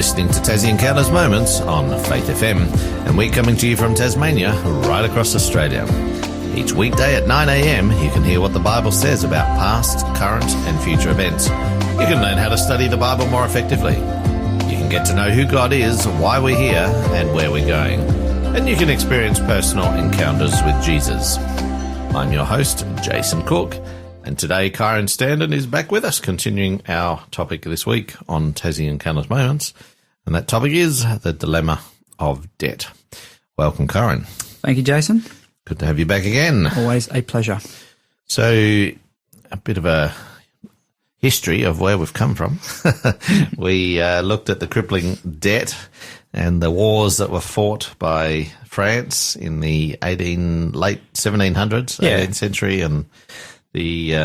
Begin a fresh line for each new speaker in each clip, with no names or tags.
listening to Tassie Encounters Moments on Faith FM, and we're coming to you from Tasmania, right across Australia. Each weekday at 9 a.m, you can hear what the Bible says about past, current and future events. You can learn how to study the Bible more effectively. You can get to know who God is, why we're here and where we're going. And you can experience personal encounters with Jesus. I'm your host, Jason Cook. And today, Kyran Stanton is back with us, continuing our topic this week on Tassie Encounters Moments. And that topic is the dilemma of debt. Welcome, Kyran.
Thank you, Jason.
Good to have you back again.
Always a pleasure.
So, a bit of a history of where we've come from. We looked at the crippling debt and the wars that were fought by France in the late 1700s, 18th century, and did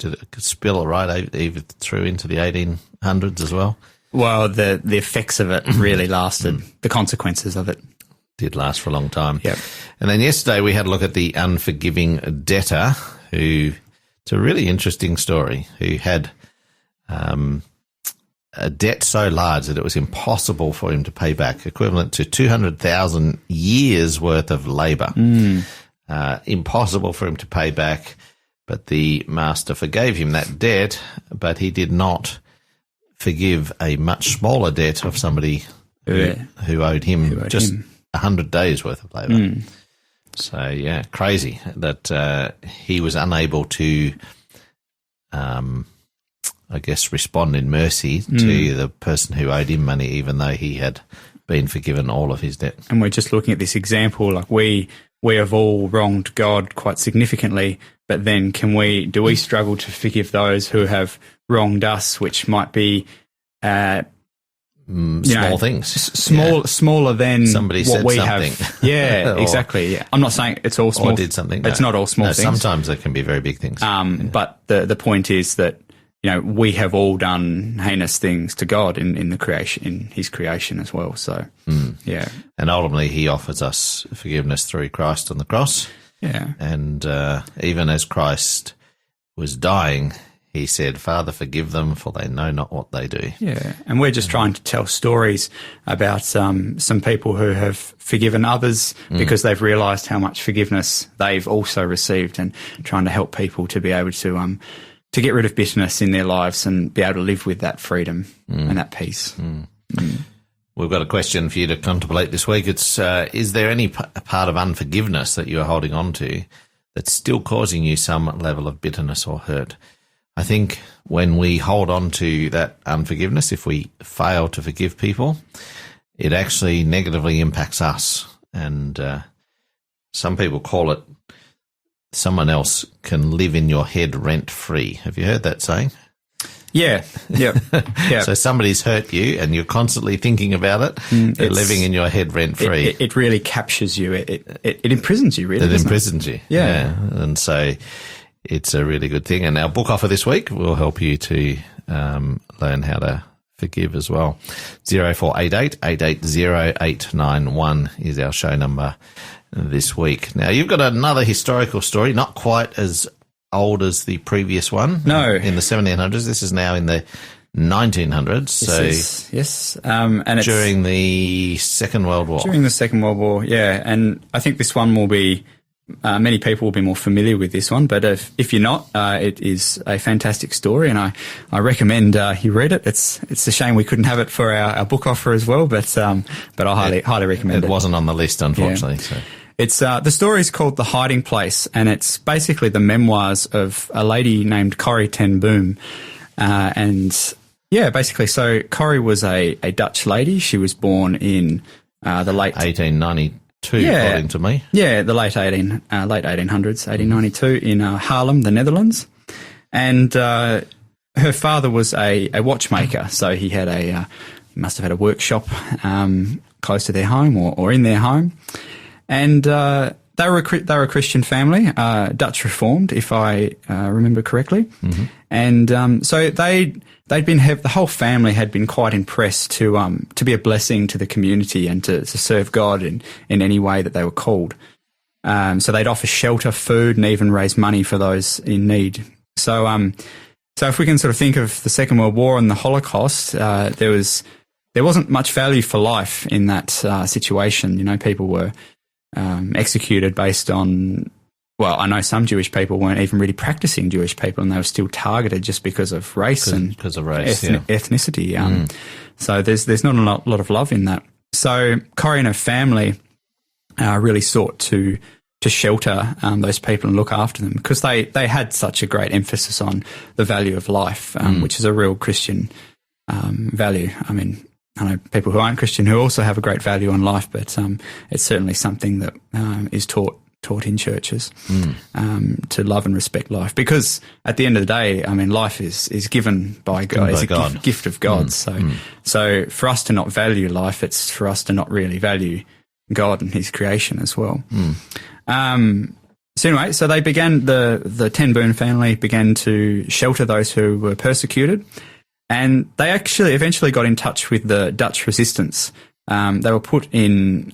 it spill right even through into the 1800s as well?
Well, the effects of it really lasted. The consequences of it
did last for a long time.
Yep.
And then yesterday we had a look at the unforgiving debtor, who, it's a really interesting story, who had a debt so large that it was impossible for him to pay back, equivalent to 200,000 years worth of labour. Impossible for him to pay back, but the master forgave him that debt, but he did not forgive a much smaller debt of somebody who owed him 100 days worth of labour. So, yeah, crazy that he was unable to, respond in mercy to the person who owed him money, even though he had been forgiven all of his debt.
And we're just looking at this example, like we have all wronged God quite significantly, but then do we struggle to forgive those who have wronged us, which might be
small things,
smaller than
somebody
what
said
we
something.
Have. Yeah, exactly. Yeah. I'm not saying it's all small.
Or did something.
It's not all small things.
Sometimes it can be very big things.
But the point is that we have all done heinous things to God in His creation as well. So yeah,
and ultimately He offers us forgiveness through Christ on the cross.
Yeah,
and even as Christ was dying, He said, "Father, forgive them, for they know not what they do."
Yeah, and we're just trying to tell stories about some people who have forgiven others because they've realised how much forgiveness they've also received, and trying to help people to be able to get rid of bitterness in their lives and be able to live with that freedom and that peace.
We've got a question for you to contemplate this week. It's, is there any part of unforgiveness that you are holding on to that's still causing you some level of bitterness or hurt? I think when we hold on to that unforgiveness, if we fail to forgive people, it actually negatively impacts us. And some people call it, someone else can live in your head rent-free. Have you heard that saying?
Yeah.
So somebody's hurt you and you're constantly thinking about it. They're living in your head rent-free.
It really captures you. It imprisons you, really.
It imprisons you.
Yeah.
And so it's a really good thing. And our book offer this week will help you to learn how to forgive as well. 0488 880 891 is our show number this week. Now, you've got another historical story, not quite as old as the previous one.
No.
In the 1700s. This is now in the 1900s.
Yes. And it's
during the Second World War.
During the Second World War, yeah. And I think this one will be, many people will be more familiar with this one, but if you're not, it is a fantastic story, and I recommend you read it. It's a shame we couldn't have it for our book offer as well, but I highly recommend it.
It wasn't on the list, unfortunately.
Yeah.
So.
It's the story is called The Hiding Place, and it's basically the memoirs of a lady named Corrie ten Boom, and yeah, basically, so Corrie was a Dutch lady. She was born in the late
1892, according to me.
Yeah, the late 1800s, 1892 in Haarlem, the Netherlands, and her father was a watchmaker, so he had he must have had a workshop close to their home or in their home. And they were a Christian family, Dutch Reformed, if I remember correctly. Mm-hmm. And so the whole family had been quite impressed to be a blessing to the community and to serve God in any way that they were called. So they'd offer shelter, food, and even raise money for those in need. So if we can sort of think of the Second World War and the Holocaust, there was there wasn't much value for life in that situation. You know, people were executed based on, well, I know some Jewish people weren't even really practicing Jewish people, and they were still targeted just because of race ethnicity. So there's not a lot of love in that. So Corrie and her family really sought to shelter those people and look after them, because they had such a great emphasis on the value of life, which is a real Christian value. I mean, I know people who aren't Christian who also have a great value on life, but it's certainly something that is taught in churches, to love and respect life, because at the end of the day, I mean, life is given by God. It's a gift of God. So for us to not value life, it's for us to not really value God and his creation as well. So anyway, so they began, the Ten Boom family began to shelter those who were persecuted, and they actually eventually got in touch with the Dutch resistance. They were put in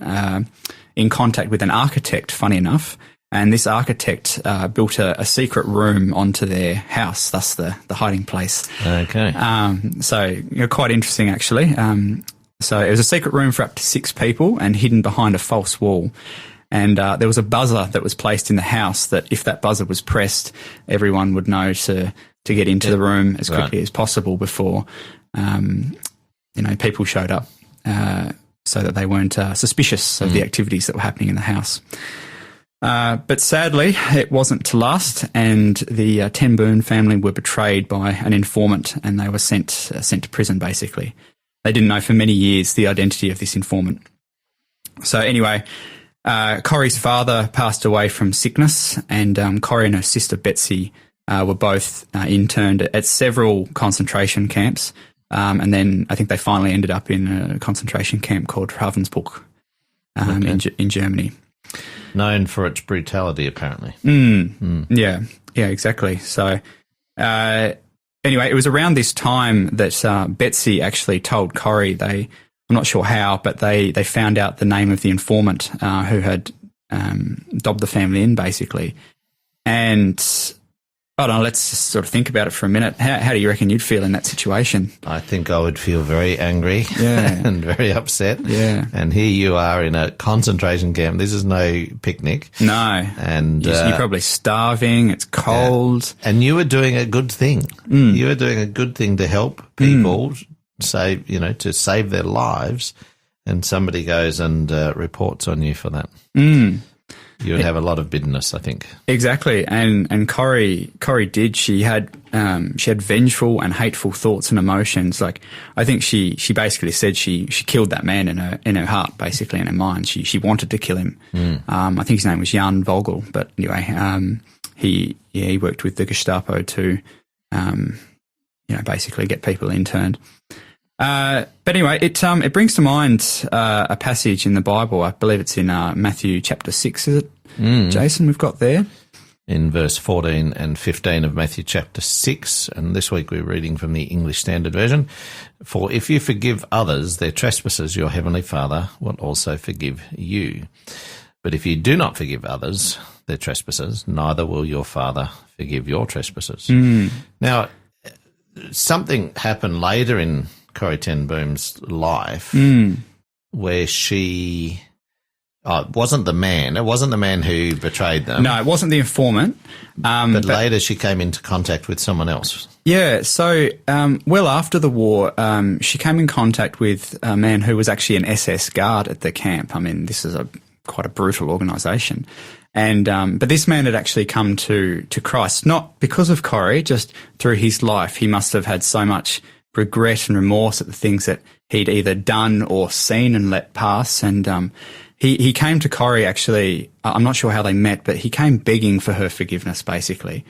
contact with an architect, funny enough, and this architect built a secret room onto their house, thus the hiding place.
Okay.
So quite interesting, actually. So it was a secret room for up to 6 people and hidden behind a false wall. And there was a buzzer that was placed in the house that if that buzzer was pressed, everyone would know to get into the room as quickly as possible before, people showed up, so that they weren't suspicious of the activities that were happening in the house. But sadly, it wasn't to last, and the Ten Boom family were betrayed by an informant, and they were sent to prison, basically. They didn't know for many years the identity of this informant. So anyway, Corrie's father passed away from sickness, and Corrie and her sister Betsy were both interned at several concentration camps, and then I think they finally ended up in a concentration camp called Ravensbrück in Germany.
Known for its brutality, apparently.
Yeah, exactly. So anyway, it was around this time that Betsy actually told Corrie, I'm not sure how, but they found out the name of the informant who had dobbed the family in, basically. And I don't know, let's just sort of think about it for a minute. How do you reckon you'd feel in that situation? I
think I would feel very angry and very upset.
Yeah.
And here you are in a concentration camp. This is no picnic.
No.
And
you're probably starving. It's cold.
Yeah. And you were doing a good thing. You were doing a good thing to help people to save their lives. And somebody goes and reports on you for that. You would have a lot of bitterness, I think. Exactly,
and Corrie did. She had vengeful and hateful thoughts and emotions. Like, I think she basically said she killed that man in her heart, basically, in her mind. She wanted to kill him. I think his name was Jan Vogel, but anyway, he worked with the Gestapo to basically get people interned. But anyway, it brings to mind a passage in the Bible. I believe it's in Matthew chapter 6, is it? Jason, we've got there.
In verse 14 and 15 of Matthew chapter 6, and this week we're reading from the English Standard Version. For if you forgive others their trespasses, your heavenly Father will also forgive you. But if you do not forgive others their trespasses, neither will your Father forgive your trespasses. Now, something happened later in Corrie Ten Boom's life where she it wasn't the man who betrayed them.
No, it wasn't the informant.
But later she came into contact with someone else.
Yeah, so well after the war, she came in contact with a man who was actually an SS guard at the camp. I mean, this is quite a brutal organisation. And but this man had actually come to Christ, not because of Corrie, just through his life. He must have had so much regret and remorse at the things that he'd either done or seen and let pass. And he came to Corrie, actually. I'm not sure how they met, but he came begging for her forgiveness, basically.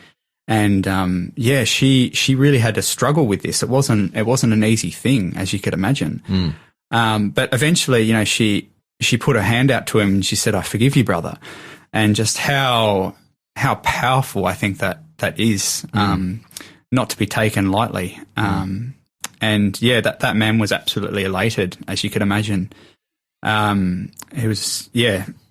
And she really had to struggle with this. It wasn't an easy thing, as you could imagine. But eventually, she put her hand out to him and she said, "I forgive you, brother." And just how powerful I think that is, not to be taken lightly. And that man was absolutely elated, as you could imagine.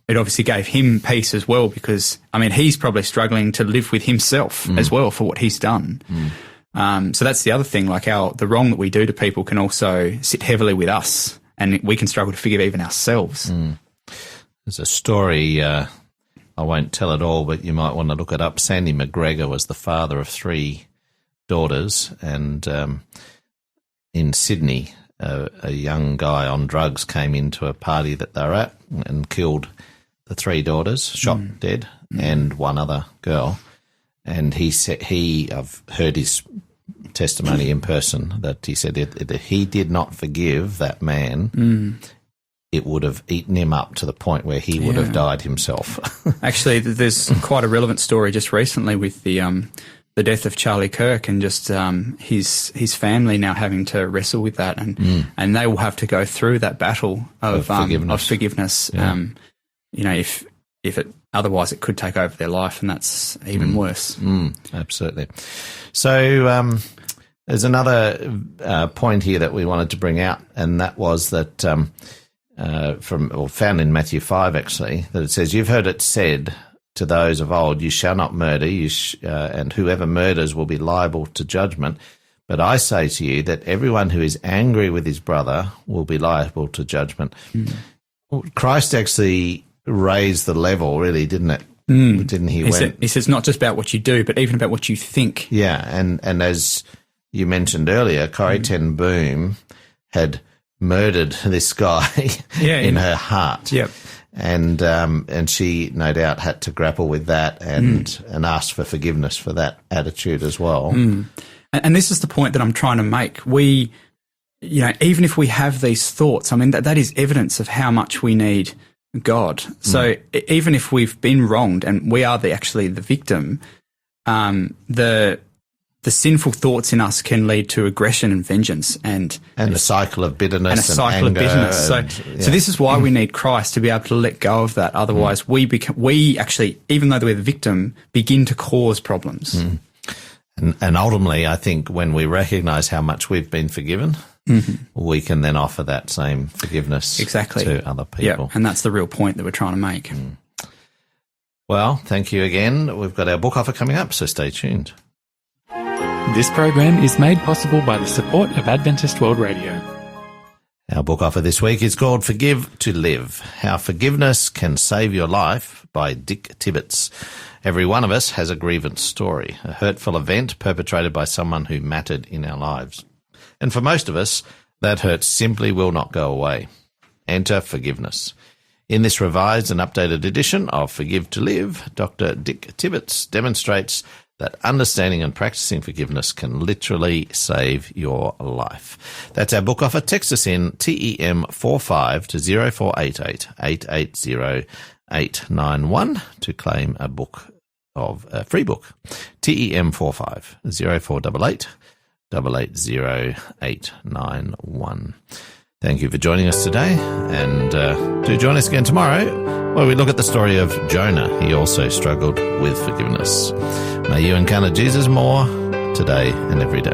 It obviously gave him peace as well, because, I mean, he's probably struggling to live with himself as well for what he's done. So that's the other thing, like the wrong that we do to people can also sit heavily with us, and we can struggle to forgive even ourselves.
There's a story, I won't tell it all, but you might want to look it up. Sandy McGregor was the father of 3 daughters, and in Sydney, a young guy on drugs came into a party that they were at and killed the 3 daughters, shot dead, and one other girl. And he said, I've heard his testimony in person, that he said if he did not forgive that man, it would have eaten him up to the point where he would have died himself.
Actually, there's quite a relevant story just recently with the death of Charlie Kirk, and just his family now having to wrestle with that, and they will have to go through that battle of forgiveness. Yeah. If it otherwise it could take over their life, and that's even worse.
Absolutely. So there's another point here that we wanted to bring out, and that was that found in Matthew 5 actually, that it says, "You've heard it said to those of old, you shall not murder, and whoever murders will be liable to judgment. But I say to you that everyone who is angry with his brother will be liable to judgment." Christ actually raised the level, really, didn't it? Didn't he?
He says not just about what you do, but even about what you think.
Yeah, and as you mentioned earlier, Corrie Ten Boom had murdered this guy in her heart.
Yep.
And she no doubt had to grapple with that and ask for forgiveness for that attitude as well.
And this is the point that I'm trying to make. We, even if we have these thoughts, I mean, that is evidence of how much we need God. So even if we've been wronged and we are actually the victim, the sinful thoughts in us can lead to aggression and vengeance and
a cycle of bitterness and anger.
So this is why we need Christ to be able to let go of that. Otherwise, we actually, even though we're the victim, begin to cause problems.
And ultimately, I think when we recognise how much we've been forgiven, we can then offer that same forgiveness to other people.
Yeah, and that's the real point that we're trying to make.
Well, thank you again. We've got our book offer coming up, so stay tuned.
This program is made possible by the support of Adventist World Radio.
Our book offer this week is called Forgive to Live, How Forgiveness Can Save Your Life by Dick Tibbetts. Every one of us has a grievance story, a hurtful event perpetrated by someone who mattered in our lives. And for most of us, that hurt simply will not go away. Enter forgiveness. In this revised and updated edition of Forgive to Live, Dr. Dick Tibbetts demonstrates that understanding and practicing forgiveness can literally save your life. That's our book offer. Text us in TEM45 to 0488 880 891 to claim a free book. TEM45 0488 880 891. Thank you for joining us today, and do join us again tomorrow where we look at the story of Jonah. He also struggled with forgiveness. May you encounter Jesus more today and every day.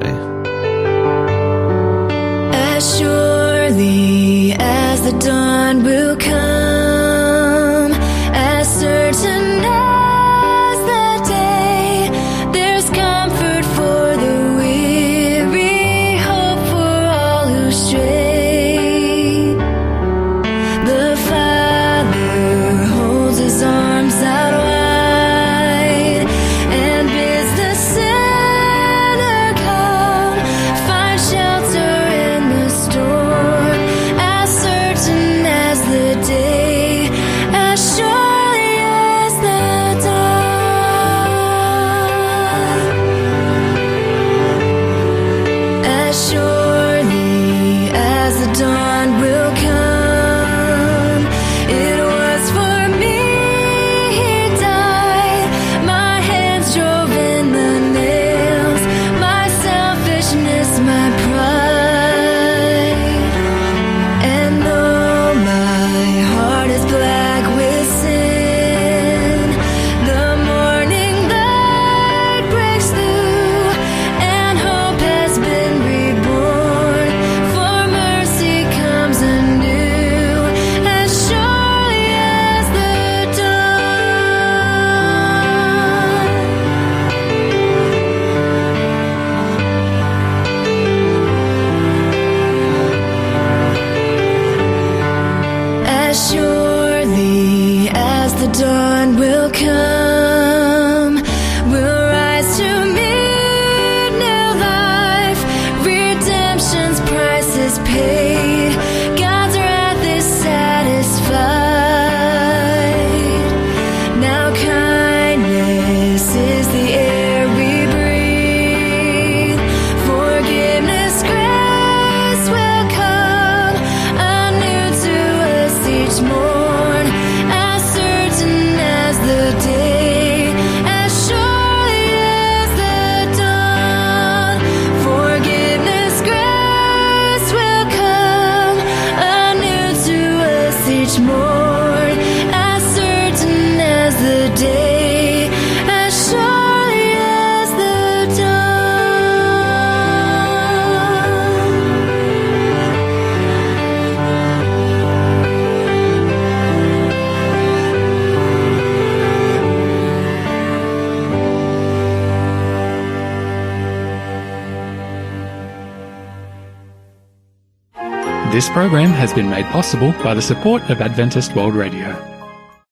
As surely as the dawn will come, as certain as the day, there's comfort for the weary, hope for all who stray. The Father holds his arms out wide and bids the sinner come, find shelter in the storm, as certain as the day, as surely as the
This program has been made possible by the support of Adventist World Radio.